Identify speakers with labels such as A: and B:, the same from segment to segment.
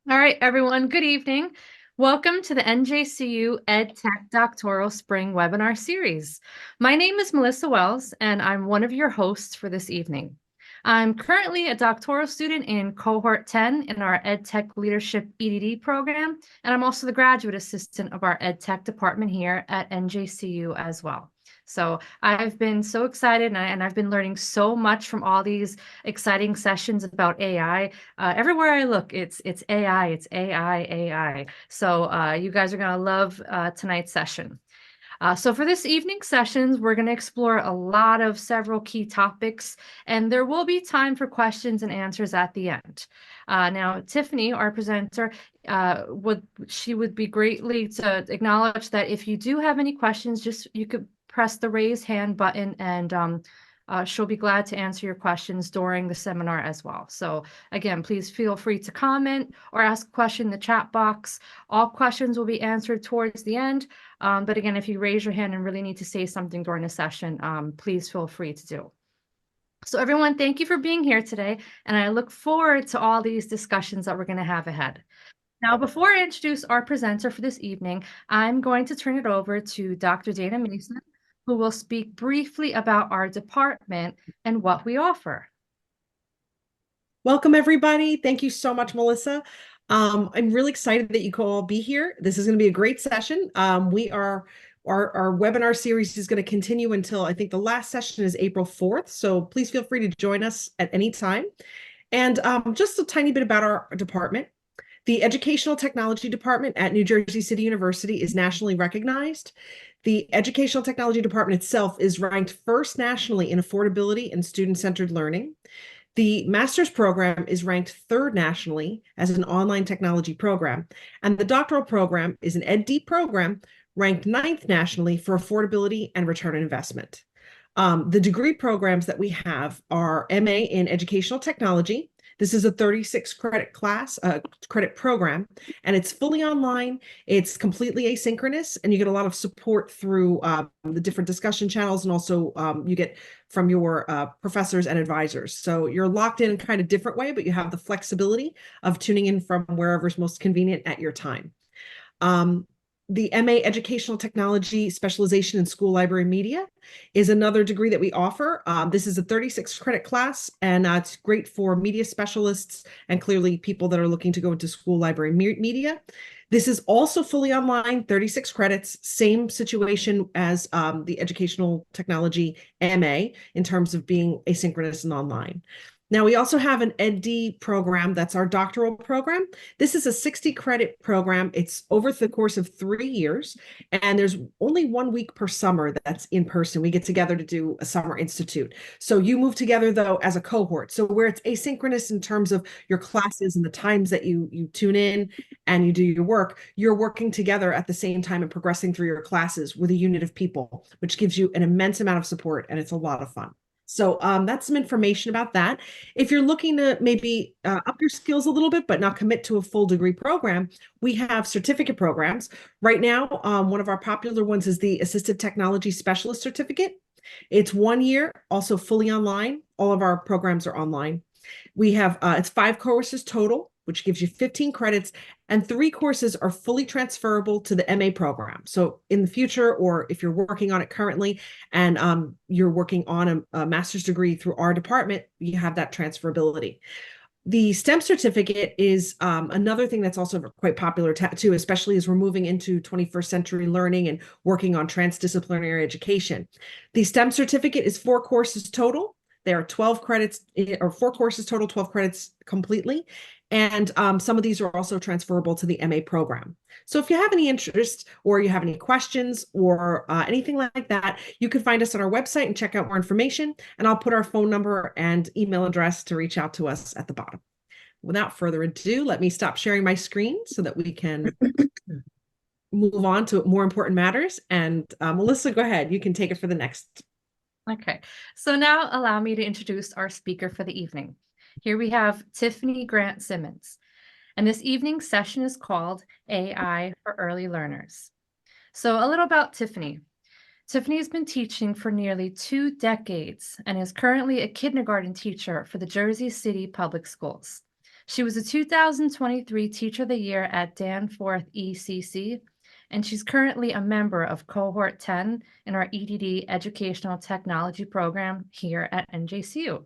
A: All right, everyone, good evening. Welcome to the NJCU EdTech Doctoral Spring Webinar Series. My name is Melissa Wells, and I'm one of your hosts for this evening. I'm currently a doctoral student in Cohort 10 in our EdTech Leadership EdD program, and I'm also the graduate assistant of our EdTech department here at NJCU as well. So I've been so excited and I've been learning so much from all these exciting sessions about AI. Everywhere I look, it's AI, it's AI, AI. So you guys are gonna love tonight's session. So for this evening's sessions, we're going to explore a lot of several key topics, and there will be time for questions and answers at the end. Now, Tiffany, our presenter, would be greatly to acknowledge that if you do have any questions, just you could press the raise hand button and she'll be glad to answer your questions during the seminar as well. So again, please feel free to comment or ask a question in the chat box. All questions will be answered towards the end. But again, if you raise your hand and really need to say something during the session, please feel free to do. So everyone, thank you for being here today. And I look forward to all these discussions that we're going to have ahead. Now, before I introduce our presenter for this evening, I'm going to turn it over to Dr. Dana Mason, who will speak briefly about our department and what we offer.
B: Welcome, everybody. Thank you so much, Melissa. I'm really excited that you could all be here. This is going to be a great session. Our webinar series is going to continue until I think the last session is April 4th. So please feel free to join us at any time. And just a tiny bit about our department. The Educational Technology Department at New Jersey City University is nationally recognized. The Educational Technology Department itself is ranked first nationally in affordability and student-centered learning. The master's program is ranked third nationally as an online technology program, and the doctoral program is an Ed.D program ranked ninth nationally for affordability and return on investment. The degree programs that we have are MA in Educational Technology. This is a 36 credit credit program, and it's fully online. It's completely asynchronous, and you get a lot of support through the different discussion channels, and also you get from your professors and advisors. So you're locked in kind of different way, but you have the flexibility of tuning in from wherever is most convenient at your time. The MA Educational Technology Specialization in School Library Media is another degree that we offer. This is a 36 credit class, and it's great for media specialists and clearly people that are looking to go into school library media. This is also fully online, 36 credits, same situation as the Educational Technology MA in terms of being asynchronous and online. Now, we also have an Ed.D program. That's our doctoral program. This is a 60 credit program. It's over the course of 3 years, and there's only 1 week per summer that's in person. We get together to do a summer institute. So you move together, though, as a cohort. So where it's asynchronous in terms of your classes and the times that you tune in and you do your work, you're working together at the same time and progressing through your classes with a unit of people, which gives you an immense amount of support, and it's a lot of fun. So that's some information about that. If you're looking to maybe up your skills a little bit, but not commit to a full degree program, we have certificate programs. Right now, one of our popular ones is the Assistive Technology Specialist Certificate. It's 1 year, also fully online. All of our programs are online. We have, it's 5 courses total, which gives you 15 credits, and 3 courses are fully transferable to the MA program. So in the future, or if you're working on it currently and you're working on a master's degree through our department, you have that transferability. The STEM certificate is another thing that's also quite popular too, especially as we're moving into 21st century learning and working on transdisciplinary education. The STEM certificate is 4 courses total. There are 12 credits, or 4 courses total, 12 credits completely. And some of these are also transferable to the MA program. So if you have any interest or you have any questions or anything like that, you can find us on our website and check out more information. And I'll put our phone number and email address to reach out to us at the bottom. Without further ado, let me stop sharing my screen so that we can move on to more important matters. And Melissa, go ahead. You can take it for the next.
A: Okay, so now allow me to introduce our speaker for the evening. Here we have Tiffany Grant-Simmons, and this evening's session is called AI for Early Learners. So a little about Tiffany. Tiffany has been teaching for nearly 2 decades and is currently a kindergarten teacher for the Jersey City Public Schools. She was a 2023 Teacher of the Year at Danforth ECC, and she's currently a member of Cohort 10 in our EDD Educational Technology program here at NJCU.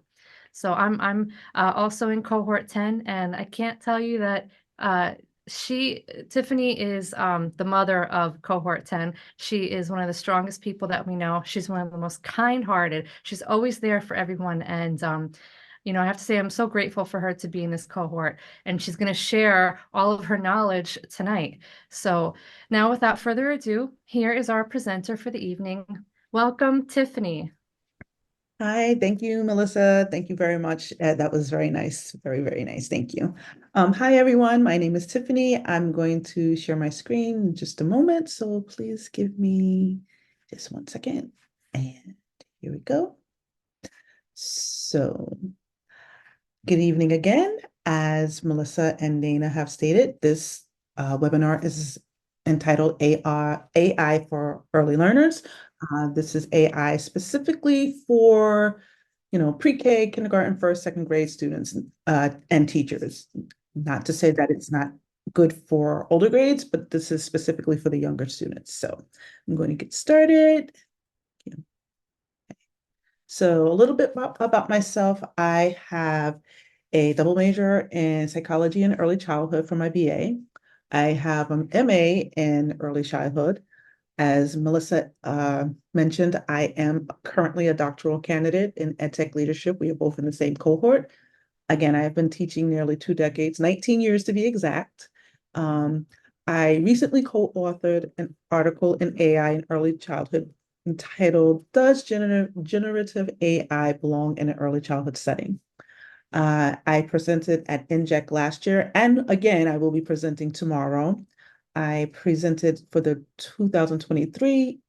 A: So I'm also in Cohort 10, and I can't tell you that uh, Tiffany is the mother of Cohort 10. She is one of the strongest people that we know. She's one of the most kind-hearted. She's always there for everyone, and I have to say I'm so grateful for her to be in this cohort, and she's going to share all of her knowledge tonight. So now, without further ado, here is our presenter for the evening. Welcome, Tiffany.
C: Hi, thank you, Melissa. Thank you very much. That was very nice. Very, very nice. Thank you. Hi, everyone. My name is Tiffany. I'm going to share my screen in just a moment. So please give me just 1 second. And here we go. So good evening again. As Melissa and Dana have stated, this webinar is entitled AI for Early Learners. This is AI specifically for, pre-K, kindergarten, first, second grade students and teachers. Not to say that it's not good for older grades, but this is specifically for the younger students. So I'm going to get started. So a little bit about myself. I have a double major in psychology and early childhood for my BA. I have an MA in early childhood. As Melissa mentioned, I am currently a doctoral candidate in EdTech leadership. We are both in the same cohort. Again, I have been teaching nearly 2 decades, 19 years to be exact. I recently co-authored an article in AI in early childhood entitled, Does Generative AI Belong in an Early Childhood Setting? I presented at NJCU last year, and again, I will be presenting tomorrow. I presented for the 2023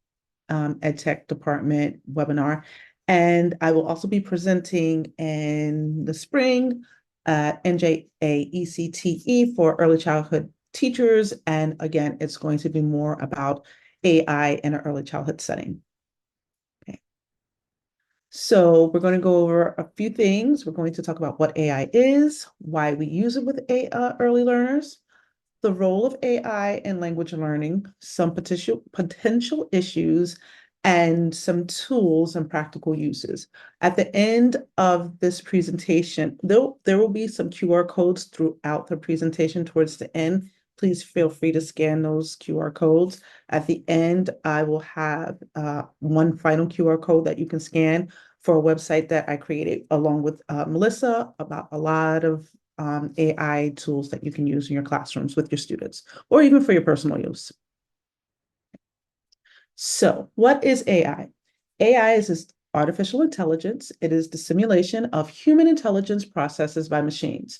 C: EdTech department webinar, and I will also be presenting in the spring at NJCU for early childhood teachers. And again, it's going to be more about AI in an early childhood setting. Okay. So we're going to go over a few things. We're going to talk about what AI is, why we use it with early learners, the role of AI in language learning, some potential issues, and some tools and practical uses. At the end of this presentation, there will be some QR codes throughout the presentation towards the end. Please feel free to scan those QR codes. At the end, I will have one final QR code that you can scan for a website that I created along with Melissa about a lot of AI tools that you can use in your classrooms with your students, or even for your personal use. So what is AI? AI is artificial intelligence. It is the simulation of human intelligence processes by machines,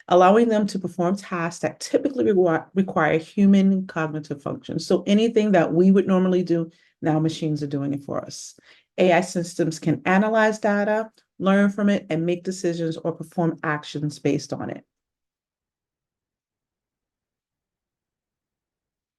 C: allowing them to perform tasks that typically require human cognitive functions. So anything that we would normally do, now machines are doing it for us. AI systems can analyze data, learn from it, and make decisions or perform actions based on it.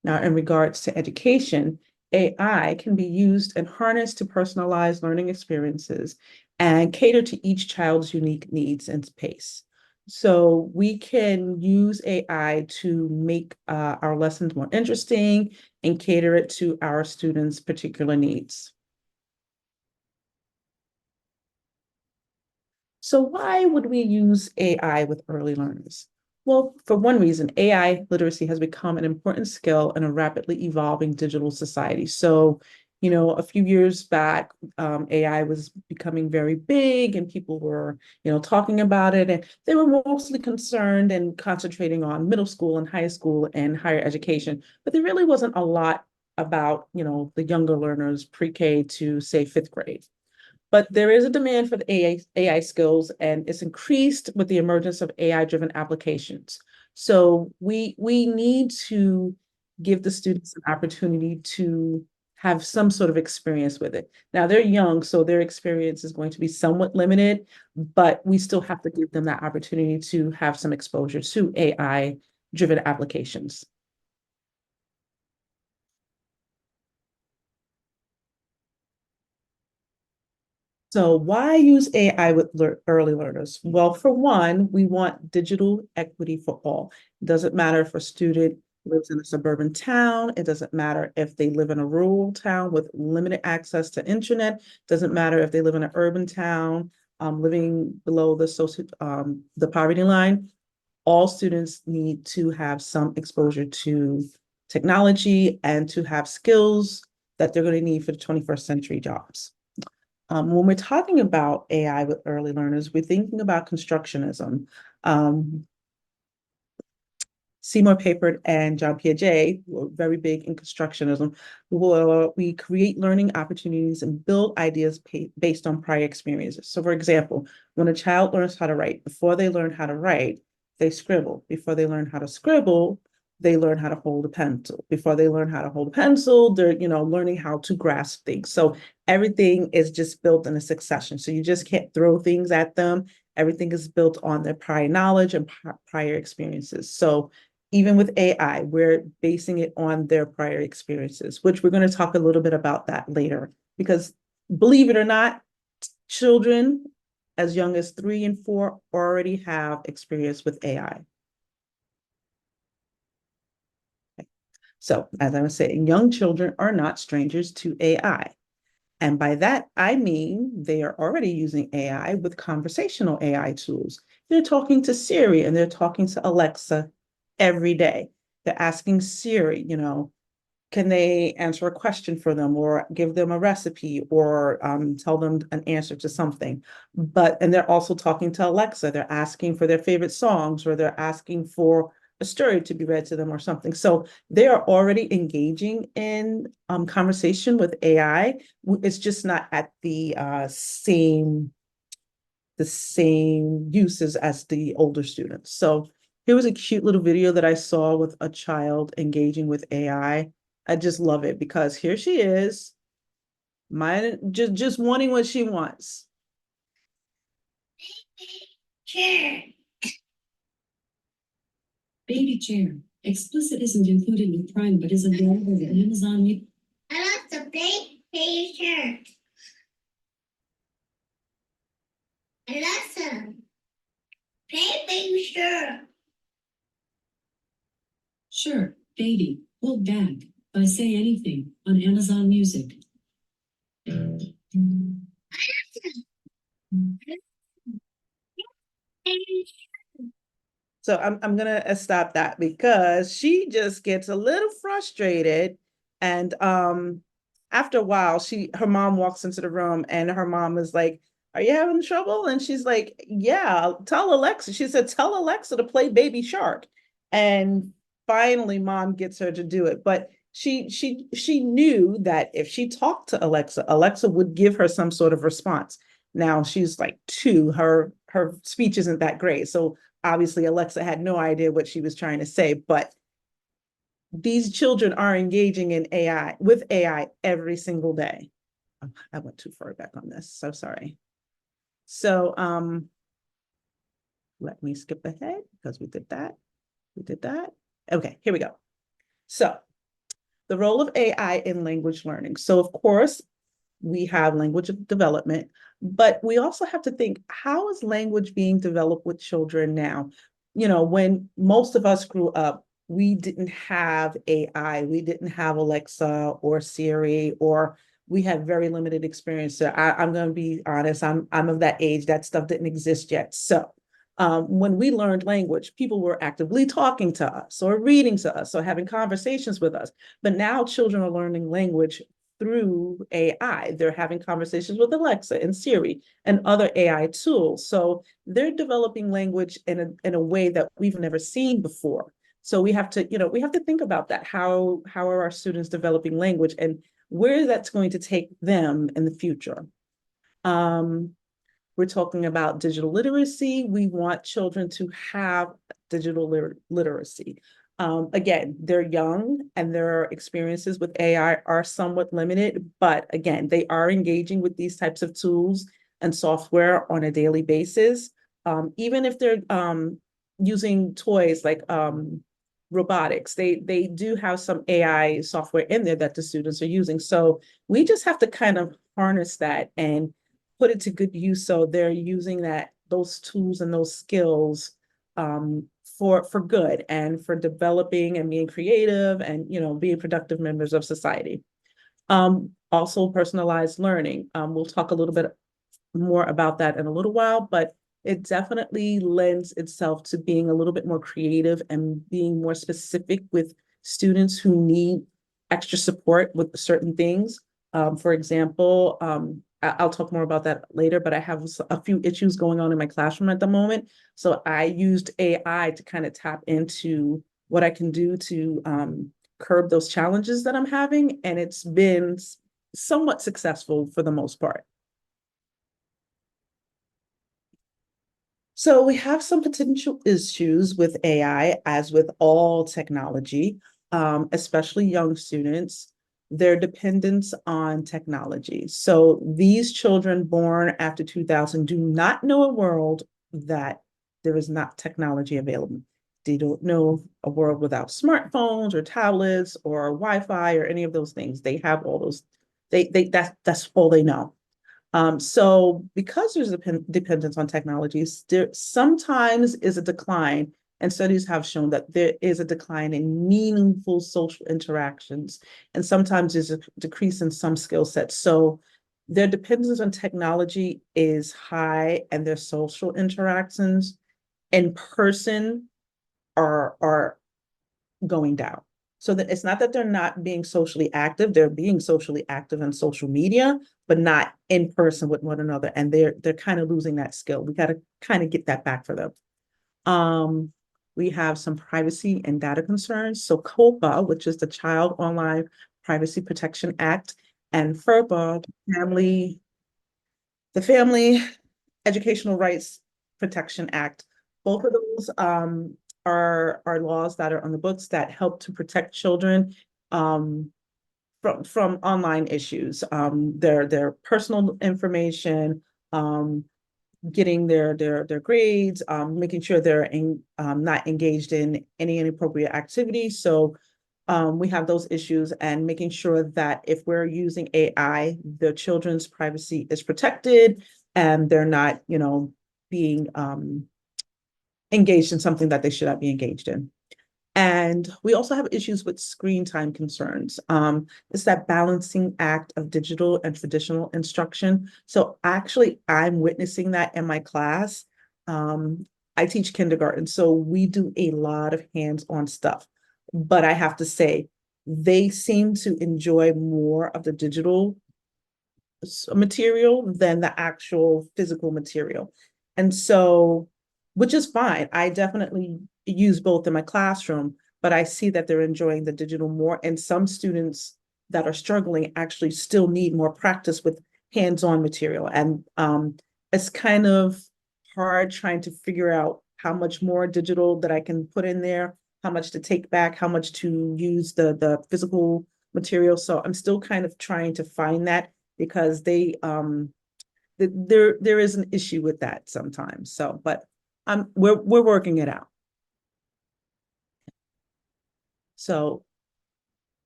C: Now, in regards to education, AI can be used and harnessed to personalize learning experiences and cater to each child's unique needs and pace. So we can use AI to make our lessons more interesting and cater it to our students' particular needs. So why would we use AI with early learners? Well, for one reason, AI literacy has become an important skill in a rapidly evolving digital society. So, a few years back, AI was becoming very big and people were, talking about it. And they were mostly concerned and concentrating on middle school and high school and higher education. But there really wasn't a lot about, the younger learners pre-K to, say, fifth grade. But there is a demand for the AI skills, and it's increased with the emergence of AI-driven applications. So we need to give the students an opportunity to have some sort of experience with it. Now they're young, so their experience is going to be somewhat limited, but we still have to give them that opportunity to have some exposure to AI-driven applications. So why use AI with early learners? Well, for one, we want digital equity for all. It doesn't matter if a student lives in a suburban town. It doesn't matter if they live in a rural town with limited access to internet. It doesn't matter if they live in an urban town, living below the poverty line. All students need to have some exposure to technology and to have skills that they're going to need for the 21st century jobs. When we're talking about AI with early learners, we're thinking about constructionism. Um, Seymour Papert and John Piaget were very big in constructionism, where we create learning opportunities and build ideas based on prior experiences. So, for example, when a child learns how to write, before they learn how to write, they scribble. Before they learn how to scribble, they learn how to hold a pencil. Before they learn how to hold a pencil, they're learning how to grasp things. So everything is just built in a succession. So you just can't throw things at them. Everything is built on their prior knowledge and prior experiences. So even with AI, we're basing it on their prior experiences, which we're going to talk a little bit about that later. Because believe it or not, children as young as 3 and 4 already have experience with AI. Okay. So, as I was saying, young children are not strangers to AI. And by that, I mean they are already using AI with conversational AI tools. They're talking to Siri and they're talking to Alexa every day. They're asking Siri, can they answer a question for them or give them a recipe or tell them an answer to something? And they're also talking to Alexa. They're asking for their favorite songs or they're asking for a story to be read to them or something. So they are already engaging in conversation with AI. It's just not at the same uses as the older students. So here was a cute little video that I saw with a child engaging with AI. I just love it because here she is, just wanting what she wants.
D: Chair. Baby chair. Explicit isn't included in Prime, but is available at Amazon. Alexa, play baby chair. Alexa, play baby chair. Sure, baby, hold back by Say Anything on Amazon Music.
C: So I'm gonna stop that because she just gets a little frustrated, and after a while, her mom walks into the room, and her mom is like, "Are you having trouble?" And she's like, "Yeah, tell Alexa." She said, "Tell Alexa to play Baby Shark," and finally, mom gets her to do it. But she knew that if she talked to Alexa, Alexa would give her some sort of response. Now she's like 2, her speech isn't that great, so obviously Alexa had no idea what she was trying to say, but these children are engaging in AI with AI every single day. Oh, I went too far back on this, so sorry. So let me skip ahead because we did that. Okay, here we go. So the role of AI in language learning. So of course, we have language development, but we also have to think, how is language being developed with children now? When most of us grew up, we didn't have AI, we didn't have Alexa or Siri, or we had very limited experience. So I'm going to be honest, I'm of that age, that stuff didn't exist yet. So when we learned language, people were actively talking to us or reading to us or having conversations with us. But now children are learning language through AI. They're having conversations with Alexa and Siri and other AI tools. So they're developing language in a way that we've never seen before. So we have to think about that. How are our students developing language and where that's going to take them in the future? We're talking about digital literacy. We want children to have digital literacy. Again, they're young and their experiences with AI are somewhat limited, but again, they are engaging with these types of tools and software on a daily basis. Even if they're using toys like robotics, they do have some AI software in there that the students are using. So we just have to kind of harness that and put it to good use. So they're using those tools and those skills for good and for developing and being creative and, being productive members of society. Also personalized learning. We'll talk a little bit more about that in a little while, but it definitely lends itself to being a little bit more creative and being more specific with students who need extra support with certain things. For example, I'll talk more about that later, but I have a few issues going on in my classroom at the moment. So I used AI to kind of tap into what I can do to curb those challenges that I'm having. And it's been somewhat successful for the most part. So we have some potential issues with AI, as with all technology, especially young students, their dependence on technology. So these children born after 2000 do not know a world that there is not technology available. They don't know a world without smartphones or tablets or Wi-Fi or any of those things. They have all those, that's all they know. So because there's a dependence on technologies, there sometimes is a decline, and studies have shown that there is a decline in meaningful social interactions, and sometimes there's a decrease in some skill sets. So their dependence on technology is high, and their social interactions in person are going down. So that it's not that they're not being socially active, they're being socially active on social media, but not in person with one another. And they're kind of losing that skill. We got to kind of get that back for them. We have some privacy and data concerns. So COPA, which is the Child Online Privacy Protection Act, and FERPA, the Family Educational Rights Protection Act. Both of those are laws that are on the books that help to protect children from online issues, their personal information, getting their grades, making sure they're not engaged in any inappropriate activities. So we have those issues, and making sure that if we're using AI, the children's privacy is protected and they're not, being engaged in something that they should not be engaged in. And we also have issues with screen time concerns. It's that balancing act of digital and traditional instruction. So actually, I'm witnessing that in my class. I teach kindergarten, so we do a lot of hands-on stuff. But I have to say, they seem to enjoy more of the digital material than the actual physical material. And so, which is fine. I definitely use both in my classroom, but I see that they're enjoying the digital more. And some students that are struggling actually still need more practice with hands-on material. And it's kind of hard trying to figure out how much more digital that I can put in there, how much to take back, how much to use the physical material. So I'm still kind of trying to find that, because there is an issue with that sometimes. So, but we're working it out. So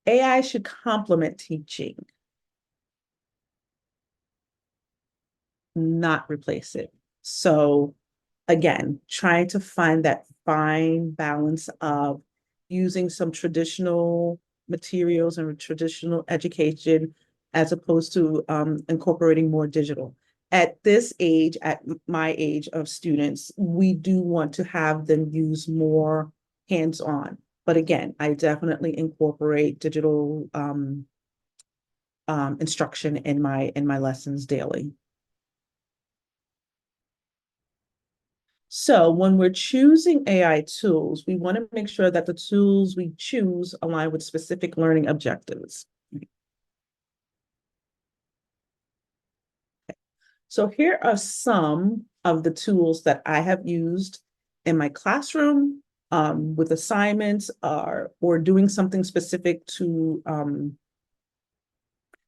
C: AI should complement teaching, not replace it. So again, trying to find that fine balance of using some traditional materials and traditional education as opposed to incorporating more digital. At this age, at my age of students, we do want to have them use more hands-on. But again, I definitely incorporate digital instruction in my lessons daily. So when we're choosing AI tools, we want to make sure that the tools we choose align with specific learning objectives. So here are some of the tools that I have used in my classroom with assignments or doing something specific to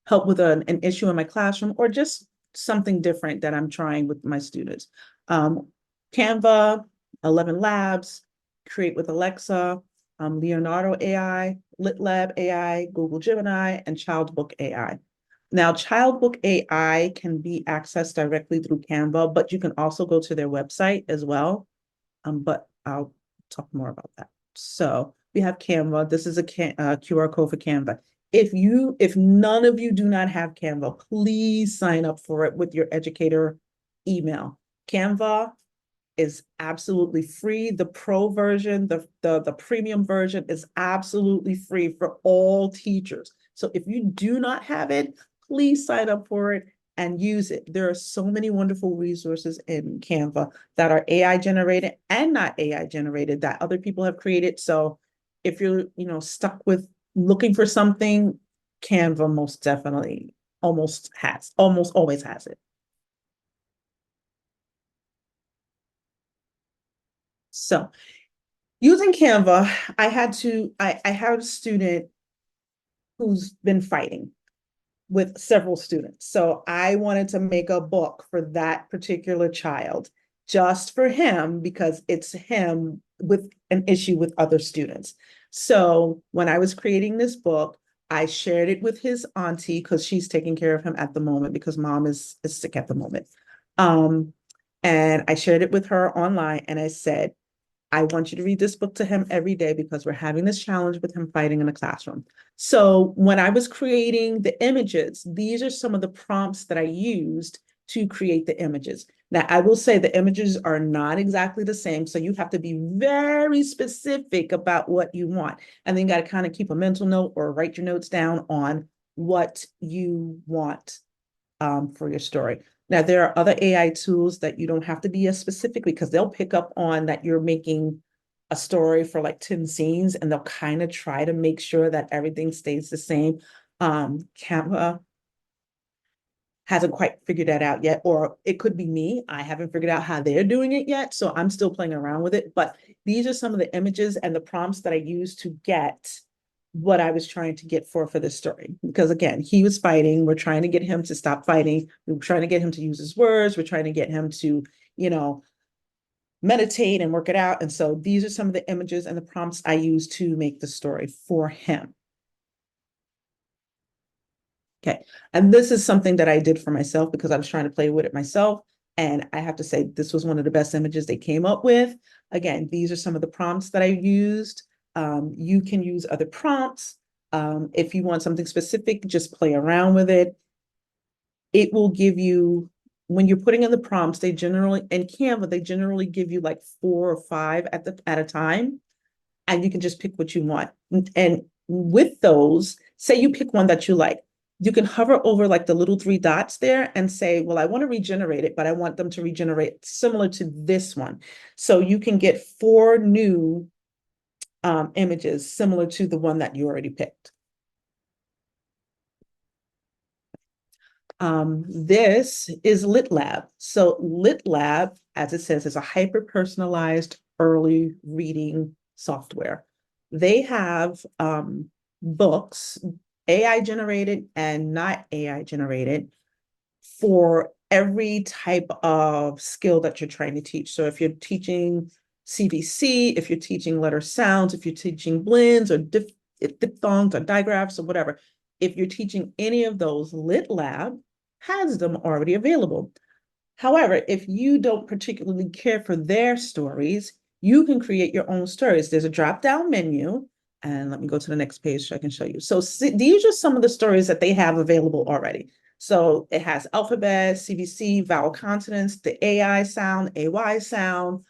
C: help with an issue in my classroom, or just something different that I'm trying with my students. Canva, 11 Labs, Create with Alexa, Leonardo AI, LitLab AI, Google Gemini, and Childbook AI. Now, Childbook AI can be accessed directly through Canva, but you can also go to their website as well. But I'll talk more about that. So we have Canva. This is a QR code for Canva. If none of you do not have Canva, please sign up for it with your educator email. Canva is absolutely free. The pro version, the premium version is absolutely free for all teachers. So if you do not have it, please sign up for it and use it. There are so many wonderful resources in Canva that are AI generated and not AI generated that other people have created. So if you're, stuck with looking for something, Canva most definitely almost always has it. So using Canva, I have a student who's been fighting with several students. So I wanted to make a book for that particular child, just for him, because it's him with an issue with other students. So when I was creating this book, I shared it with his auntie because she's taking care of him at the moment because mom is sick at the moment. And I shared it with her online and I said, I want you to read this book to him every day because we're having this challenge with him fighting in the classroom. So when I was creating the images, these are some of the prompts that I used to create the images. Now, I will say the images are not exactly the same. So you have to be very specific about what you want. And then you got to kind of keep a mental note or write your notes down on what you want for your story. Now, there are other AI tools that you don't have to be as specific because they'll pick up on that you're making a story for like 10 scenes and they'll kind of try to make sure that everything stays the same. Canva hasn't quite figured that out yet, or it could be me. I haven't figured out how they're doing it yet, so I'm still playing around with it. But these are some of the images and the prompts that I used to get what I was trying to get for this story. Because again, he was fighting. We're trying to get him to stop fighting. We're trying to get him to use his words. We're trying to get him to, meditate and work it out. And so these are some of the images and the prompts I use to make the story for him. Okay. And this is something that I did for myself because I was trying to play with it myself. And I have to say, this was one of the best images they came up with. Again, these are some of the prompts that I used. You can use other prompts. If you want something specific, just play around with it. It will give you, when you're putting in the prompts, in Canva, they generally give you like 4 or 5 at a time. And you can just pick what you want. And with those, say you pick one that you like, you can hover over like the little 3 dots there and say, well, I want to regenerate it, but I want them to regenerate similar to this one. So you can get 4 new images similar to the one that you already picked. This is LitLab. So LitLab, as it says, is a hyper-personalized early reading software. They have books, AI generated and not AI generated, for every type of skill that you're trying to teach. So if you're teaching CVC, if you're teaching letter sounds, if you're teaching blends or diphthongs or digraphs or whatever, if you're teaching any of those, LitLab has them already available. However, if you don't particularly care for their stories, you can create your own stories. There's a drop-down menu, and let me go to the next page so I can show you. So these are some of the stories that they have available already. So it has alphabet, CVC, vowel consonants, the AI sound, AY sound,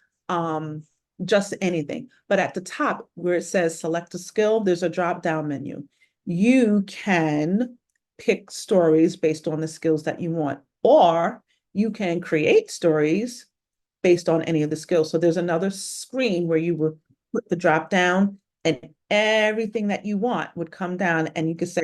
C: just anything. But at the top where it says select a skill, there's a drop-down menu. You can pick stories based on the skills that you want, or you can create stories based on any of the skills. So there's another screen where you would put the drop down and everything that you want would come down and you could say,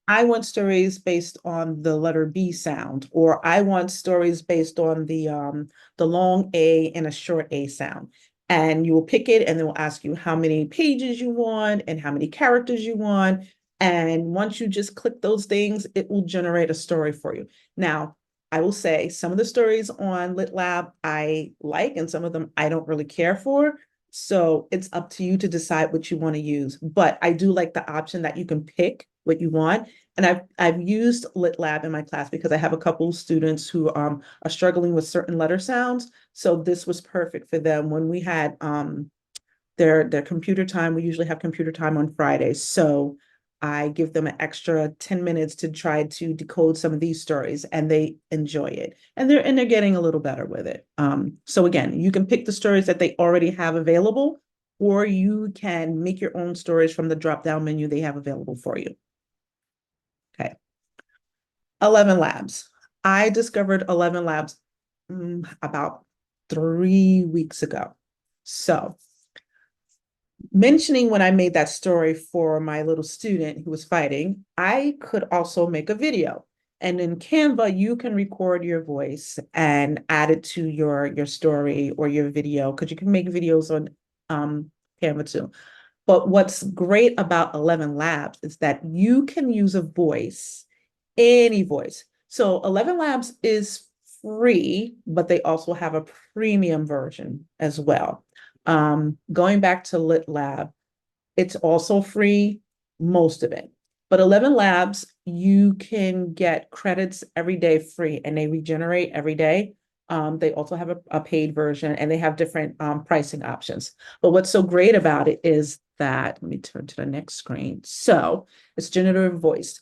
C: I want stories based on the letter B sound, or I want stories based on the long A and a short A sound. And you will pick it and then we'll ask you how many pages you want and how many characters you want. And once you just click those things, it will generate a story for you. Now, I will say some of the stories on LitLab I like, and some of them I don't really care for. So it's up to you to decide what you want to use. But I do like the option that you can pick what you want. And I've used LitLab in my class because I have a couple of students who are struggling with certain letter sounds. So this was perfect for them when we had their computer time. We usually have computer time on Fridays. So I give them an extra 10 minutes to try to decode some of these stories, and they enjoy it. And they're getting a little better with it. So again, you can pick the stories that they already have available, or you can make your own stories from the drop-down menu they have available for you. Okay. 11 Labs. I discovered 11 Labs about 3 weeks ago. So mentioning when I made that story for my little student who was fighting, I could also make a video. And in Canva, you can record your voice and add it to your story or your video, because you can make videos on Canva too. But what's great about 11 Labs is that you can use a voice, any voice. So 11 Labs is free, but they also have a premium version as well. Going back to LitLab, it's also free, most of it. But 11 Labs, you can get credits every day free, and they regenerate every day. They also have a paid version, and they have different pricing options. But what's so great about it is that, let me turn to the next screen. So it's generative voice.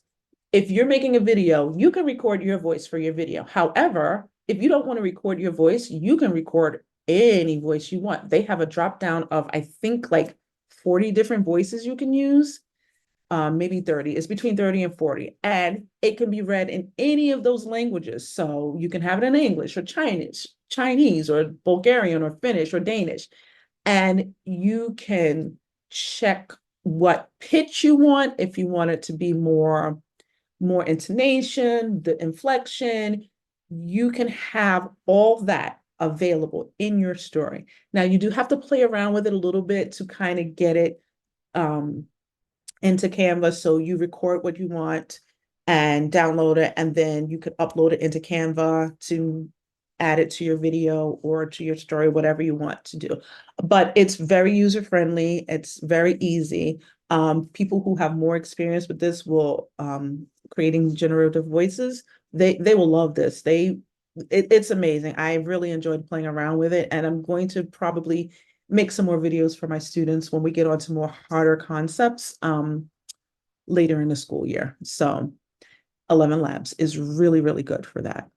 C: If you're making a video, you can record your voice for your video. However, if you don't want to record your voice, you can record any voice you want. They have a drop down of, I think, like 40 different voices you can use. Maybe 30. It's between 30 and 40. And it can be read in any of those languages. So you can have it in English or Chinese or Bulgarian or Finnish or Danish. And you can check what pitch you want, if you want it to be more intonation, the inflection. You can have all that available in your story. Now, you do have to play around with it a little bit to kind of get it into Canva. So you record what you want and download it, and then you could upload it into Canva to add it to your video or to your story, whatever you want to do. But it's very user-friendly. It's very easy. People who have more experience with this will creating generative voices, they will love this. It's amazing. I really enjoyed playing around with it, and I'm going to probably make some more videos for my students when we get on to more harder concepts later in the school year. So 11 Labs is really, really good for that.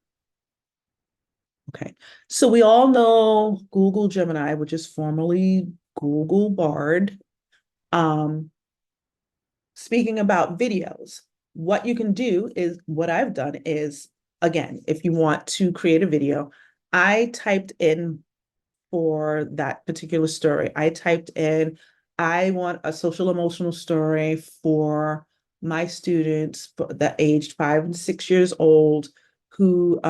C: Okay, so we all know Google Gemini, which is formerly Google Bard. Speaking about videos, what you can do is, what I've done is, again, if you want to create a video, I typed in for that particular story, I want a social emotional story for my students that aged 5 and 6 years old who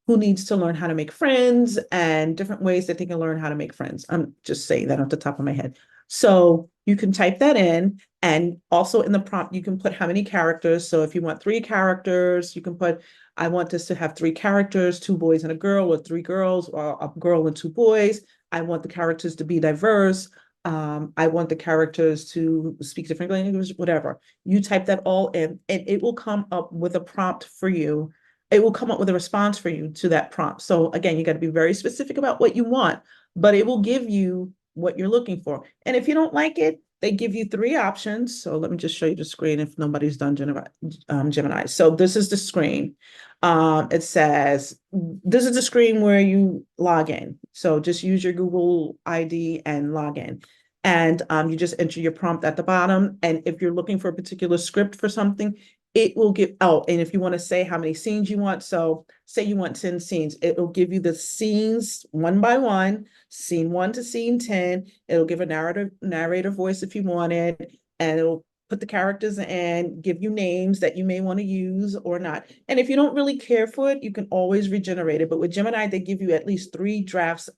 C: needs to learn how to make friends and different ways that they can learn how to make friends. I'm just saying that off the top of my head. So you can type that in, and also in the prompt, you can put how many characters. So if you want 3 characters, you can put, I want this to have 3 characters, 2 boys and a girl, or 3 girls, or a girl and 2 boys. I want the characters to be diverse. I want the characters to speak different languages, whatever. You type that all in, and it will come up with a prompt for you. It will come up with a response for you to that prompt. So again, you got to be very specific about what you want, but it will give you what you're looking for. And if you don't like it, they give you 3 options. So let me just show you the screen if nobody's done Gemini. So this is the screen. It says, this is the screen where you log in. So just use your Google ID and log in. And you just enter your prompt at the bottom. And if you're looking for a particular script for something, it will give, oh, and if you want to say how many scenes you want, so say you want 10 scenes, it will give you the scenes one by one, scene 1 to scene 10. It'll give a narrator voice if you want it, and it'll put the characters in, give you names that you may want to use or not. And if you don't really care for it, you can always regenerate it. But with Gemini, they give you at least 3 drafts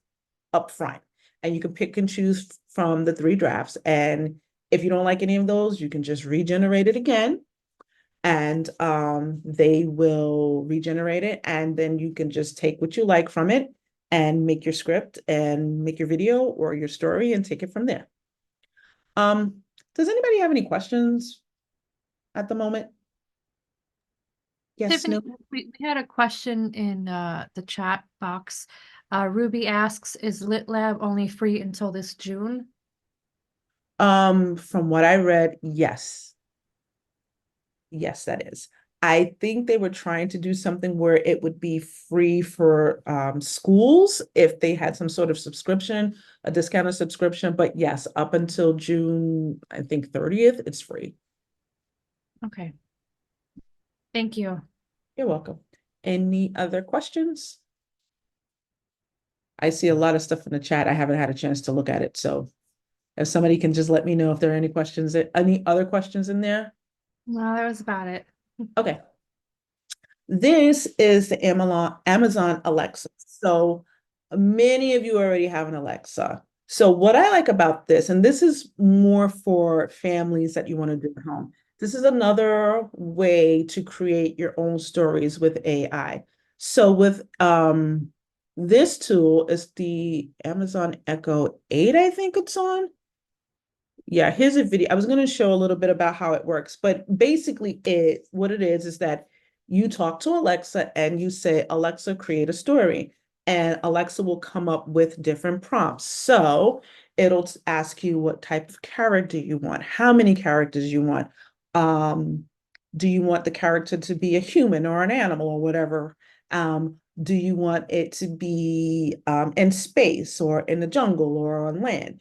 C: up front, and you can pick and choose from the 3 drafts. And if you don't like any of those, you can just regenerate it again, and they will regenerate it, and then you can just take what you like from it and make your script and make your video or your story and take it from there. Does anybody have any questions? at the moment. Yes,
A: Tiffany,
C: no.
A: we had a question in the chat box. Ruby asks, is Lit Lab only free until this June?
C: From what I read, yes. Yes, that is. I think they were trying to do something where it would be free for schools if they had some sort of subscription, a discounted subscription. But yes, up until June, I think 30th, it's free.
A: Okay. Thank you.
C: You're welcome. Any other questions? I see a lot of stuff in the chat. I haven't had a chance to look at it. So if somebody can just let me know if there are any questions, any other questions in there?
A: No, that was about it.
C: Okay. This is the Amazon Alexa. So many of you already have an Alexa. So what I like about this, and this is more for families that you want to do at home. This is another way to create your own stories with AI. So with this tool is the Amazon Echo 8, I think it's on. Yeah, here's a video. I was going to show a little bit about how it works, but basically what it is that you talk to Alexa and you say, Alexa, create a story. And Alexa will come up with different prompts. So it'll ask you what type of character you want, how many characters you want. Do you want the character to be a human or an animal or whatever? Do you want it to be in space or in the jungle or on land?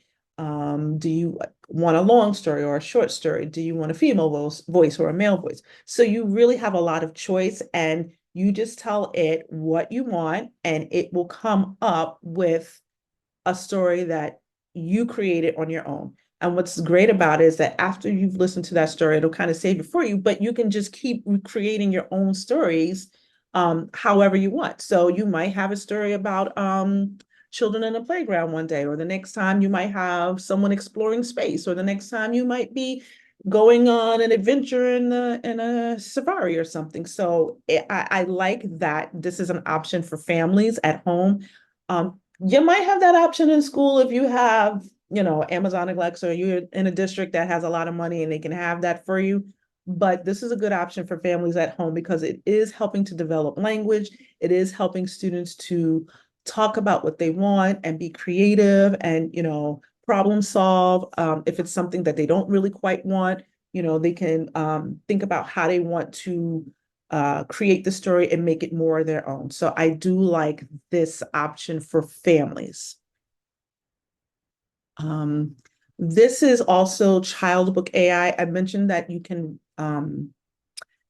C: Do you want a long story or a short story? Do you want a female voice or a male voice? So you really have a lot of choice, and you just tell it what you want, and it will come up with a story that you created on your own. And what's great about it is that after you've listened to that story, it'll kind of save it for you, but you can just keep creating your own stories however you want. So you might have a story about children in a playground one day, or the next time you might have someone exploring space, or the next time you might be going on an adventure in a safari or something. So I like that this is an option for families at home. You might have that option in school if you have, Amazon Alexa, or you're in a district that has a lot of money and they can have that for you. But this is a good option for families at home because it is helping to develop language. It is helping students to talk about what they want and be creative and, problem solve. If it's something that they don't really quite want, they can think about how they want to create the story and make it more their own. So I do like this option for families. This is also Childbook AI. I mentioned that you can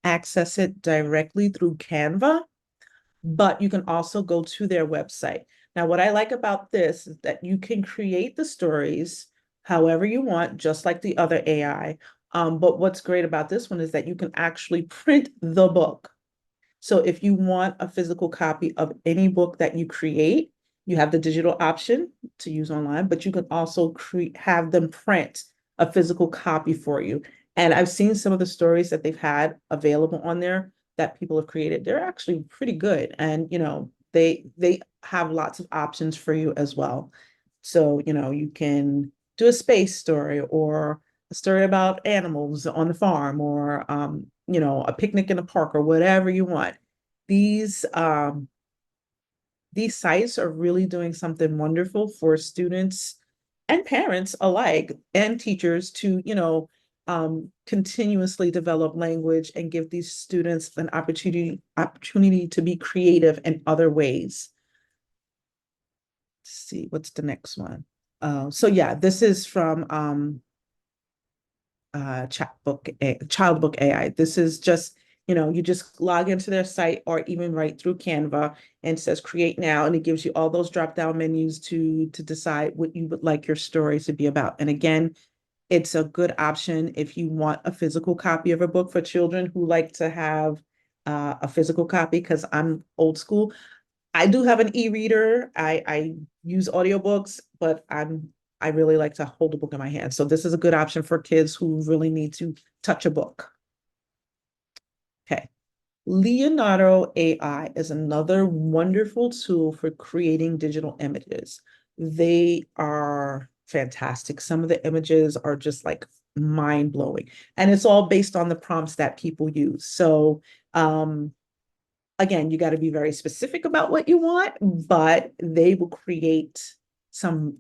C: access it directly through Canva, but you can also go to their website. Now, what I like about this is that you can create the stories however you want, just like the other AI. But what's great about this one is that you can actually print the book. So if you want a physical copy of any book that you create, you have the digital option to use online, but you can also have them print a physical copy for you. And I've seen some of the stories that they've had available on there that people have created. They're actually pretty good. And, they have lots of options for you as well. So, you can do a space story or a story about animals on the farm, or a picnic in the park, or whatever you want. These sites are really doing something wonderful for students and parents alike, and teachers to, continuously develop language and give these students an opportunity to be creative in other ways. Let's see, what's the next one? So yeah, this is from Childbook AI. This is just, you just log into their site or even right through Canva, and it says create now, and it gives you all those drop down menus to decide what you would like your story to be about. And again, it's a good option if you want a physical copy of a book for children who like to have a physical copy, because I'm old school. I do have an e-reader. I use audiobooks, but I really like to hold a book in my hand. So this is a good option for kids who really need to touch a book. Okay. Leonardo AI is another wonderful tool for creating digital images. They are fantastic. Some of the images are just like mind-blowing. And it's all based on the prompts that people use. So again, you got to be very specific about what you want, but they will create some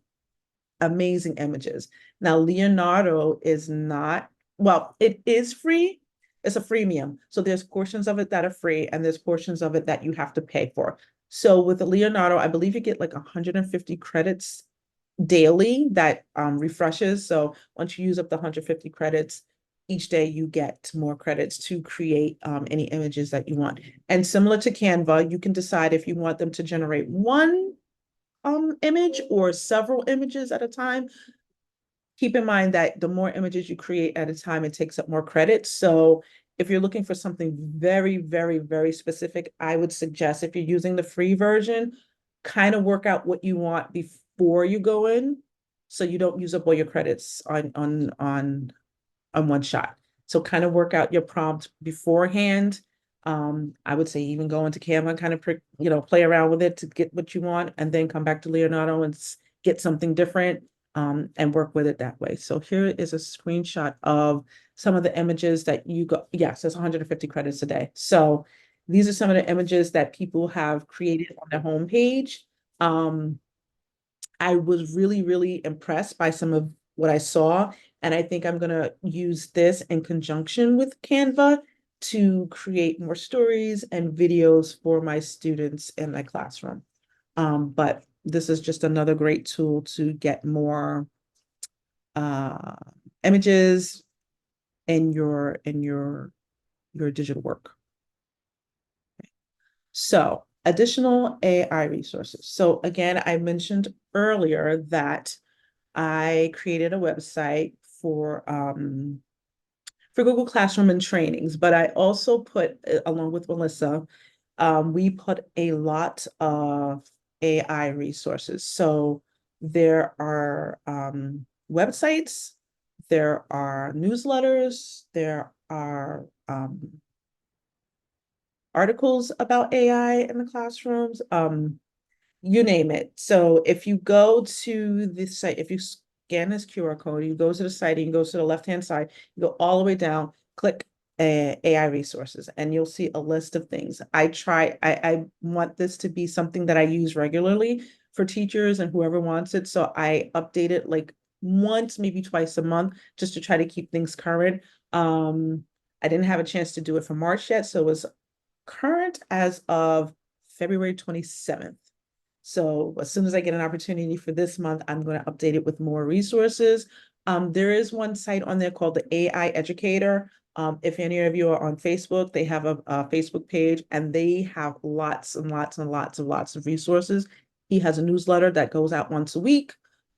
C: amazing images. Now, Leonardo is not, well, it is free. It's a freemium. So there's portions of it that are free and there's portions of it that you have to pay for. So with the Leonardo, I believe you get like 150 credits daily that refreshes. So once you use up the 150 credits, each day you get more credits to create any images that you want. And similar to Canva, you can decide if you want them to generate one image or several images at a time. Keep in mind that the more images you create at a time, it takes up more credits. So if you're looking for something very, very, very specific, I would suggest if you're using the free version, kind of work out what you want before you go in, so you don't use up all your credits on one shot. So kind of work out your prompt beforehand. I would say even go into Canva and kind of play around with it to get what you want, and then come back to Leonardo and get something different, and work with it that way. So here is a screenshot of some of the images that you got. Yes, it's 150 credits a day. So these are some of the images that people have created on their homepage. I was really, really impressed by some of what I saw. And I think I'm going to use this in conjunction with Canva to create more stories and videos for my students in my classroom. But this is just another great tool to get more images in your digital work. Okay. So additional AI resources. So again, I mentioned earlier that I created a website for Google Classroom and trainings, but I also put, along with Melissa, we put a lot of AI resources. So there are websites, there are newsletters, there are articles about AI in the classrooms, you name it. So if you go to the site, if you scan this QR code, you go to the site, and you go to the left-hand side, you go all the way down, click AI resources, and you'll see a list of things. I want this to be something that I use regularly for teachers and whoever wants it. So I update it like once, maybe twice a month, just to try to keep things current. I didn't have a chance to do it for March yet, so it was current as of February 27th. So as soon as I get an opportunity for this month, I'm going to update it with more resources. There is one site on there called the AI Educator. If any of you are on Facebook, they have a Facebook page, and they have lots and lots and lots of resources. He has a newsletter that goes out once a week,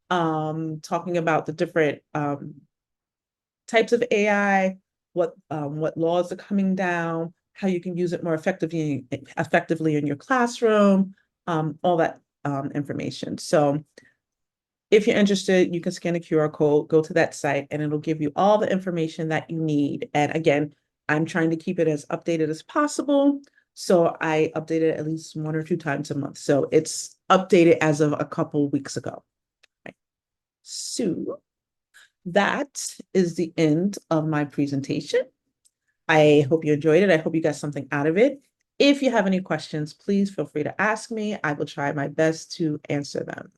C: talking about the different types of AI, what laws are coming down, how you can use it more effectively in your classroom, all that information. So if you're interested, you can scan the QR code, go to that site, and it'll give you all the information that you need. And again, I'm trying to keep it as updated as possible. So I update it at least 1 or 2 times a month. So it's updated as of a couple weeks ago. Right. So that is the end of my presentation. I hope you enjoyed it. I hope you got something out of it. If you have any questions, please feel free to ask me. I will try my best to answer them.